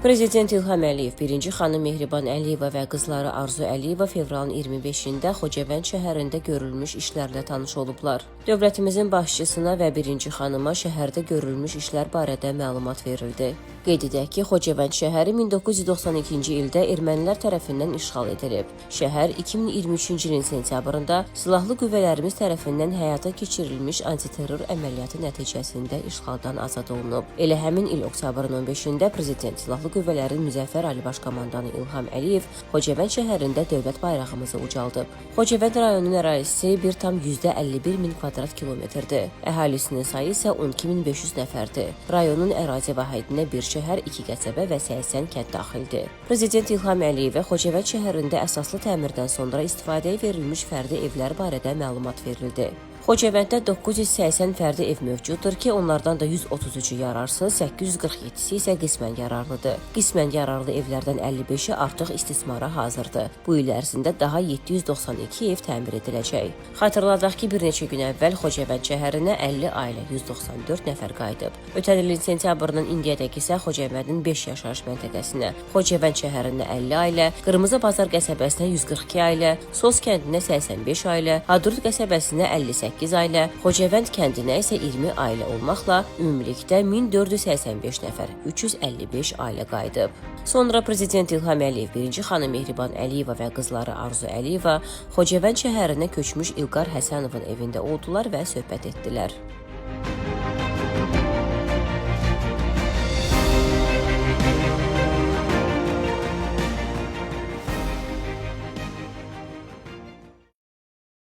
Prezident İlham Əliyev, birinci xanım Mehriban Əliyeva və qızları Arzu Əliyeva fevralın 25-də Xocavənd şəhərində görülmüş işlərlə tanış olublar. Dövlətimizin başçısına və birinci xanıma şəhərdə görülmüş işlər barədə məlumat verildi. Qeyd edək ki, Xocavənd şəhəri 1992-ci ildə ermənilər tərəfindən işğal edilib. Şəhər 2023-cü ilin sentyabrında silahlı qüvvələrimiz tərəfindən həyata keçirilmiş antiterror əməliyyatı nəticəsində işğaldan azad olunub. Elə həmin il oktyabrın 15-də Prezident Silahlı Qüvvələrin Müzəffər Ali Baş Komandanı İlham Əliyev Xocavənd şəhərində dövlət bayrağımızı ucaldıb. Xocavənd rayonunun ərazisi 1,51 kvadrat kilometrdir. Əhalisinin sayı isə 12.500 nəfərdir. Rayonun ərazi vahidinə bir şəhər, 2 qəsəbə və 80 kənd daxildir. Prezident İlham Əliyevə Xocavənd şəhərində əsaslı təmirdən sonra istifadəyə verilmiş fərdi evlər barədə məlumat verildi. Xocavənddə 980 fərdi ev mövcuddur ki, onlardan da 133-ü yararsız, 847-si isə qismən yararlıdır. Qismən yararlı evlərdən 55-i artıq istismara hazırdır. Bu il ərzində daha 792 ev təmir ediləcək. Xatırladaq ki, bir neçə gün əvvəl Xocavənd şəhərinə 50 ailə 194 nəfər qayıdıb. Ötən ilin sentyabrının indiyədək isə Xocavəndin 5 yaşayış məntəqəsinə, Xocavənd şəhərinə 50 ailə, Qırmızı Bazar qəsəbəsinə 142 ailə, Sos kəndinə 85 ailə, Hadrut qəsəbəsinə 58 ailə, Xocavənd kəndinə isə 20 ailə olmaqla ümumilikdə 1485 nəfər, 355 ailə qayıdıb. Sonra Prezident İlham Əliyev, birinci xanım Mehriban Əliyeva və qızları Arzu Əliyeva Xocavənd şəhərinə köçmüş İlqar Həsənovun evində oldular və söhbət etdilər.